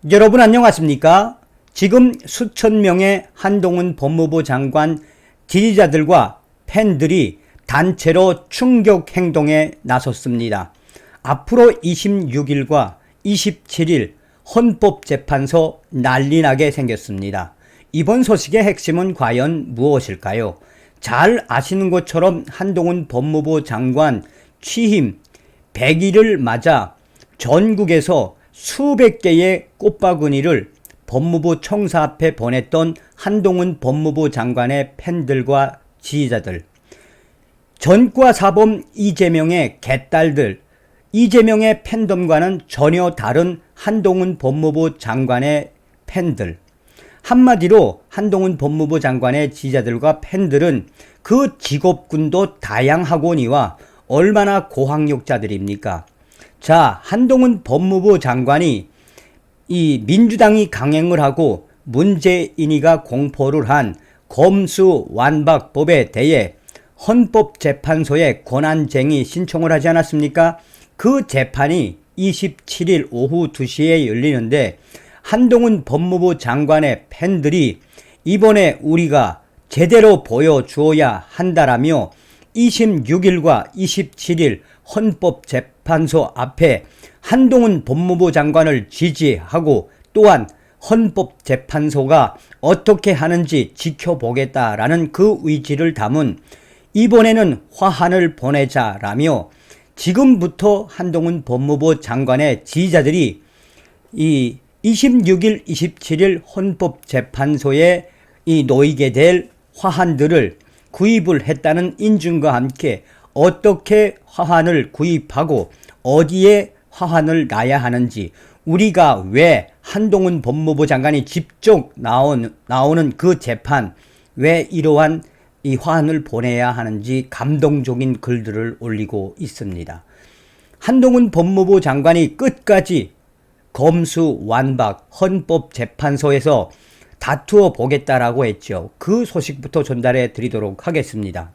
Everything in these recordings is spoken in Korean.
여러분 안녕하십니까? 지금 수천 명의 한동훈 법무부 장관 지지자들과 팬들이 단체로 충격 행동에 나섰습니다. 앞으로 26일과 27일 헌법재판소 난리나게 생겼습니다. 이번 소식의 핵심은 과연 무엇일까요? 잘 아시는 것처럼 한동훈 법무부 장관 취임 100일을 맞아 전국에서 수백 개의 꽃바구니를 법무부 청사 앞에 보냈던 한동훈 법무부 장관의 팬들과 지지자들, 전과 사범 이재명의 개딸들, 이재명의 팬덤과는 전혀 다른 한동훈 법무부 장관의 팬들, 한마디로 한동훈 법무부 장관의 지지자들과 팬들은 그 직업군도 다양하거니와 얼마나 고학력자들입니까? 자, 한동훈 법무부 장관이 이 민주당이 강행을 하고 문재인이가 공포를 한 검수완박법에 대해 헌법재판소에 권한쟁의 신청을 하지 않았습니까? 그 재판이 27일 오후 2시에 열리는데 한동훈 법무부 장관의 팬들이 이번에 우리가 제대로 보여주어야 한다라며 26일과 27일 헌법재판소 앞에 한동훈 법무부 장관을 지지하고 또한 헌법재판소가 어떻게 하는지 지켜보겠다라는 그 의지를 담은 이번에는 화환을 보내자라며 지금부터 한동훈 법무부 장관의 지지자들이 이 26일, 27일 헌법재판소에 놓이게 될 화환들을 구입을 했다는 인증과 함께 어떻게 화환을 구입하고 어디에 화환을 놔야 하는지, 우리가 왜 한동훈 법무부 장관이 직접 나오는 그 재판 왜 이러한 이 화환을 보내야 하는지 감동적인 글들을 올리고 있습니다. 한동훈 법무부 장관이 끝까지 검수완박 헌법재판소에서 다투어 보겠다라고 했죠. 그 소식부터 전달해 드리도록 하겠습니다.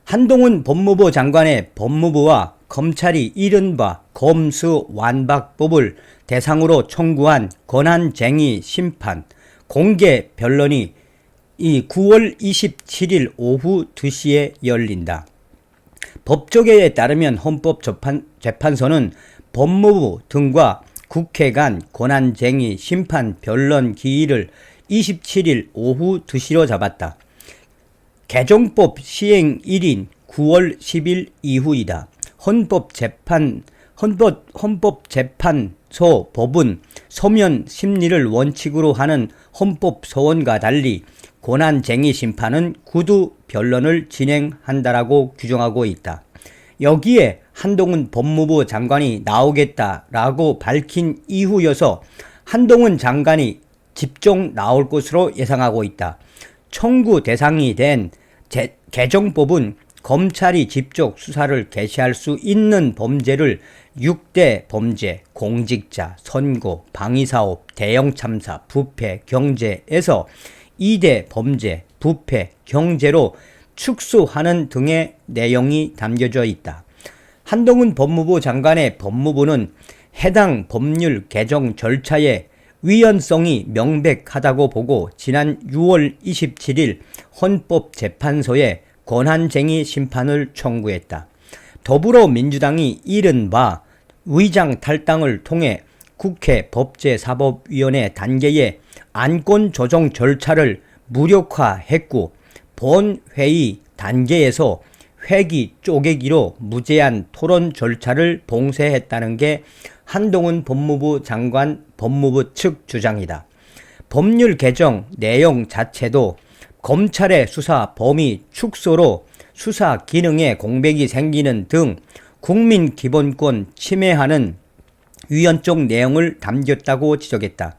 한동훈 법무부 장관의 법무부와 검찰이 이른바 검수완박법을 대상으로 청구한 권한쟁의 심판 공개 변론이 이 9월 27일 오후 2시에 열린다. 법조계에 따르면 헌법재판소는 법무부 등과 국회 간 권한쟁의 심판 변론 기일을 27일 오후 2시로 잡았다. 개정법 시행일인 9월 10일 이후이다. 헌법재판소 법은 소면 심리를 원칙으로 하는 헌법소원과 달리 권한쟁의 심판은 구두 변론을 진행한다라고 규정하고 있다. 여기에 한동훈 법무부 장관이 나오겠다라고 밝힌 이후여서 한동훈 장관이 집중 나올 것으로 예상하고 있다. 청구 대상이 된 개정법은 검찰이 직접 수사를 개시할 수 있는 범죄를 6대 범죄, 공직자, 선거, 방위사업, 대형참사, 부패, 경제에서 2대 범죄, 부패, 경제로 축소하는 등의 내용이 담겨져 있다. 한동훈 법무부 장관의 법무부는 해당 법률 개정 절차의 위헌성이 명백하다고 보고 지난 6월 27일 헌법재판소에 권한쟁의 심판을 청구했다. 더불어민주당이 이른바 의장 탈당을 통해 국회 법제사법위원회 단계의 안건 조정 절차를 무력화했고 본회의 단계에서 회기 쪼개기로 무제한 토론 절차를 봉쇄했다는 게 한동훈 법무부 장관 법무부 측 주장이다. 법률 개정 내용 자체도 검찰의 수사 범위 축소로 수사 기능에 공백이 생기는 등 국민 기본권 침해하는 위헌적 내용을 담겼다고 지적했다.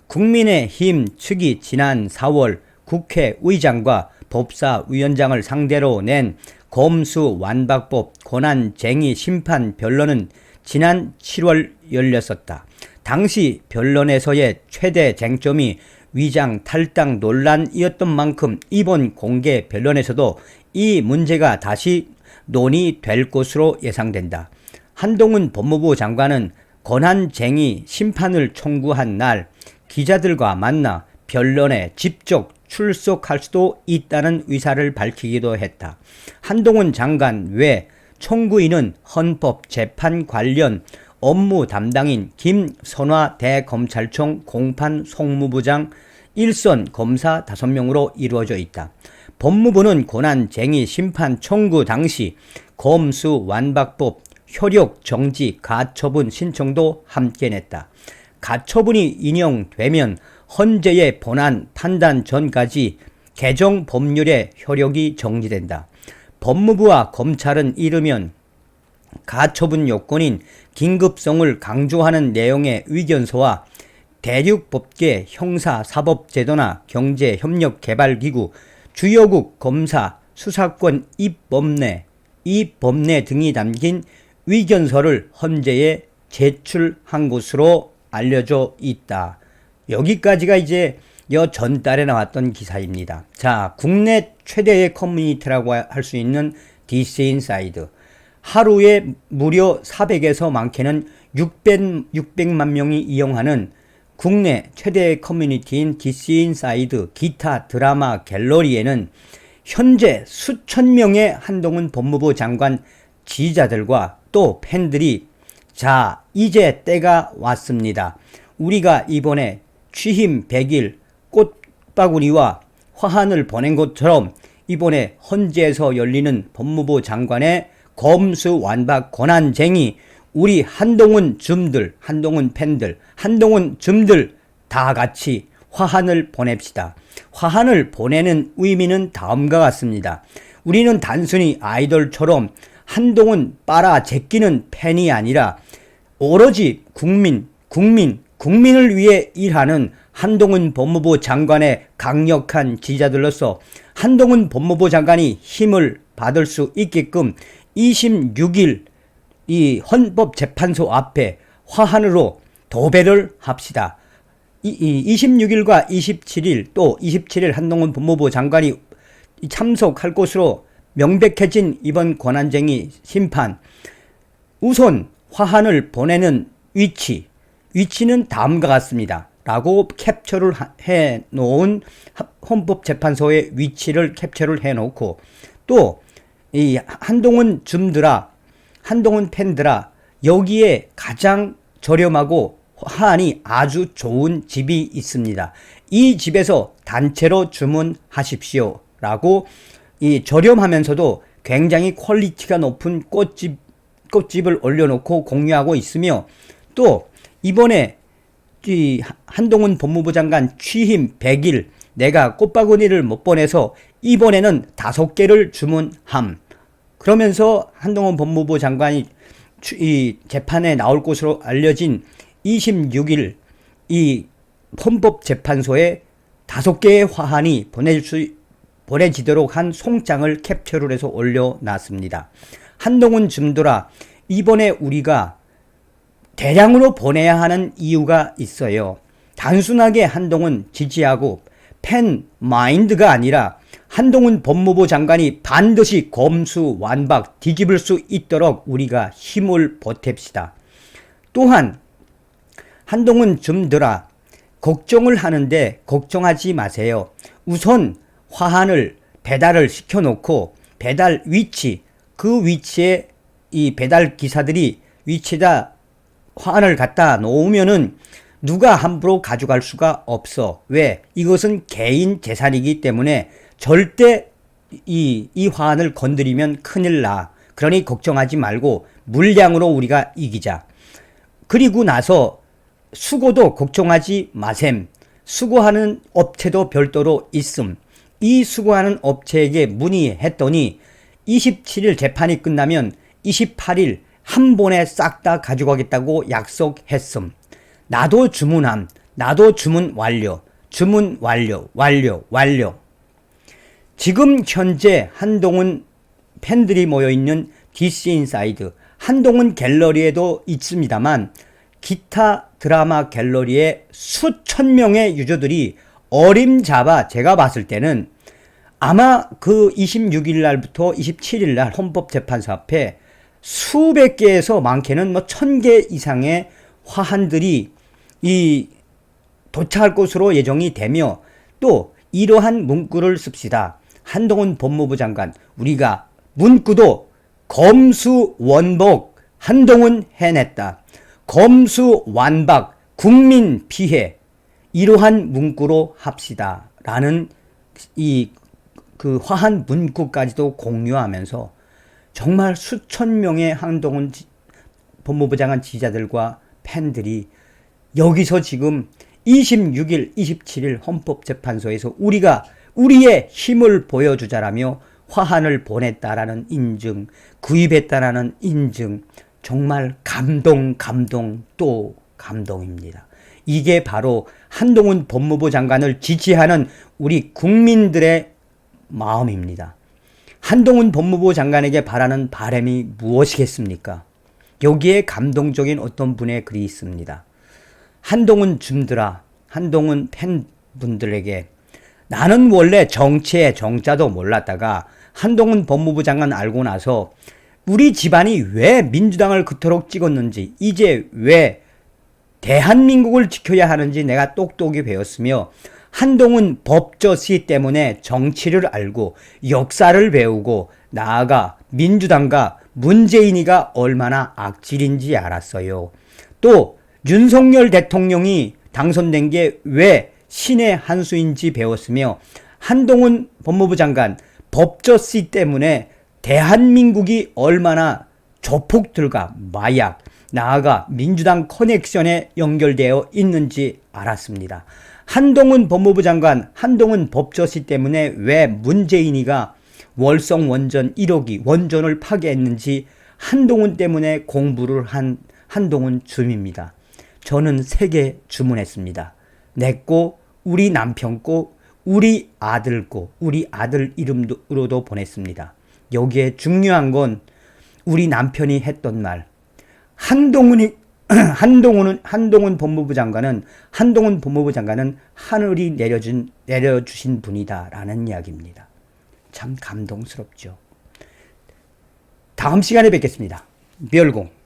국민의힘 측이 지난 4월 국회의장과 법사위원장을 상대로 낸 검수완박법 권한쟁의 심판 변론은 지난 7월 열렸었다. 당시 변론에서의 최대 쟁점이 위장 탈당 논란이었던 만큼 이번 공개 변론에서도 이 문제가 다시 논의될 것으로 예상된다. 한동훈 법무부 장관은 권한쟁의 심판을 청구한 날 기자들과 만나 변론에 직접 출석할 수도 있다는 의사를 밝히기도 했다. 한동훈 장관 외 청구인은 헌법재판 관련 업무 담당인 김선화 대검찰청 공판 송무부장 일선 검사 5명으로 이루어져 있다. 법무부는 권한쟁의 심판 청구 당시 검수완박법 효력 정지 가처분 신청도 함께 냈다. 가처분이 인용되면 헌재의 본안 판단 전까지 개정 법률의 효력이 정지된다. 법무부와 검찰은 이르면 가처분 요건인 긴급성을 강조하는 내용의 의견서와 대륙법계 형사사법제도나 경제협력개발기구, 주요국 검사 수사권 입법내 등이 담긴 의견서를 헌재에 제출한 것으로 알려져 있다. 여기까지가 이제 전달에 나왔던 기사입니다. 자, 국내 최대의 커뮤니티라고 할 수 있는 DC 인사이드. 하루에 무려 400에서 많게는 600만 명이 이용하는 국내 최대의 커뮤니티인 DC 인사이드 기타 드라마 갤러리에는 현재 수천 명의 한동훈 법무부 장관 지지자들과 또 팬들이 자, 이제 때가 왔습니다. 우리가 이번에 취임 100일 꽃바구니와 화환을 보낸 것처럼 이번에 헌재에서 열리는 법무부 장관의 검수완박 권한쟁의 우리 한동훈 줌들, 한동훈 팬들, 한동훈 줌들 다 같이 화환을 보냅시다. 화환을 보내는 의미는 다음과 같습니다. 우리는 단순히 아이돌처럼 한동훈 빨아 제끼는 팬이 아니라 오로지 국민을 위해 일하는 한동훈 법무부 장관의 강력한 지지자들로서 한동훈 법무부 장관이 힘을 받을 수 있게끔 26일 이 헌법재판소 앞에 화환으로 도배를 합시다. 26일과 27일 또 27일 한동훈 법무부 장관이 참석할 것으로 명백해진 이번 권한쟁의 심판, 우선 화환을 보내는 위치는 다음과 같습니다. 라고 캡처를 해놓은 헌법재판소의 위치를 캡처를 해놓고 또 이 한동훈 줌들아, 한동훈 팬들아, 여기에 가장 저렴하고 화환이 아주 좋은 집이 있습니다. 이 집에서 단체로 주문하십시오. 라고 이 저렴하면서도 굉장히 퀄리티가 높은 꽃집을 올려놓고 공유하고 있으며 또 이번에 이 한동훈 법무부 장관 취임 100일 내가 꽃바구니를 못 보내서 이번에는 5개를 주문함. 그러면서 한동훈 법무부 장관이 이 재판에 나올 것으로 알려진 26일 이 헌법재판소에 5개의 화환이 보내지도록 한 송장을 캡처를 해서 올려놨습니다. 한동훈 줌들아, 이번에 우리가 대량으로 보내야 하는 이유가 있어요. 단순하게 한동훈 지지하고 팬 마인드가 아니라 한동훈 법무부 장관이 반드시 검수완박 뒤집을 수 있도록 우리가 힘을 보탭시다. 또한 한동훈 줌들아, 걱정을 하는데 걱정하지 마세요. 우선 화환을 배달을 시켜놓고 배달 위치, 그 위치에 이 배달 기사들이 위치에다 화환을 갖다 놓으면은 누가 함부로 가져갈 수가 없어. 왜? 이것은 개인 재산이기 때문에 절대 이 화환을 건드리면 큰일 나. 그러니 걱정하지 말고 물량으로 우리가 이기자. 그리고 나서 수고도 걱정하지 마셈. 수고하는 업체도 별도로 있음. 이 수고하는 업체에게 문의했더니 27일 재판이 끝나면 28일 한 번에 싹 다 가져가겠다고 약속했음. 나도 주문함. 나도 주문 완료. 주문 완료. 지금 현재 한동훈 팬들이 모여있는 DC 인사이드 한동훈 갤러리에도 있습니다만 기타 드라마 갤러리에 수천 명의 유저들이 어림잡아 제가 봤을 때는 아마 그 26일 날부터 27일 날 헌법재판소 앞에 수백 개에서 많게는 1000개 이상의 화한들이 도착할 것으로 예정이 되며 또 이러한 문구를 씁시다. 한동훈 법무부 장관, 우리가 문구도 검수원복 한동훈 해냈다. 검수완박 국민 피해 이러한 문구로 합시다. 라는 그 화한 문구까지도 공유하면서 정말 수천 명의 한동훈 법무부 장관 지지자들과 팬들이 여기서 지금 26일, 27일 헌법재판소에서 우리가 우리의 힘을 보여주자라며 화한을 보냈다라는 인증, 구입했다라는 인증, 정말 감동 또 감동입니다. 이게 바로 한동훈 법무부 장관을 지지하는 우리 국민들의 마음입니다. 한동훈 법무부 장관에게 바라는 바람이 무엇이겠습니까? 여기에 감동적인 어떤 분의 글이 있습니다. 한동훈 줌들아, 한동훈 팬분들에게 나는 원래 정치의 정자도 몰랐다가 한동훈 법무부 장관 알고 나서 우리 집안이 왜 민주당을 그토록 찍었는지, 이제 왜 대한민국을 지켜야 하는지 내가 똑똑히 배웠으며 한동훈 법저씨 때문에 정치를 알고 역사를 배우고 나아가 민주당과 문재인이가 얼마나 악질인지 알았어요. 또 윤석열 대통령이 당선된 게 왜 신의 한 수인지 배웠으며 한동훈 법무부 장관 법저씨 때문에 대한민국이 얼마나 조폭들과 마약, 나아가 민주당 커넥션에 연결되어 있는지 알았습니다. 한동훈 법무부 장관, 한동훈 법저씨 때문에 왜 문재인이가 월성 원전 1호기 원전을 파괴했는지 한동훈 때문에 공부를 한 한동훈 줌입니다. 저는 3개 주문했습니다. 내 거, 우리 남편 거, 우리 아들 거, 우리 아들 이름으로도 보냈습니다. 여기에 중요한 건 우리 남편이 했던 말. 한동훈 법무부 장관은 하늘이 내려주신 분이다라는 이야기입니다. 참 감동스럽죠. 다음 시간에 뵙겠습니다. 멸공.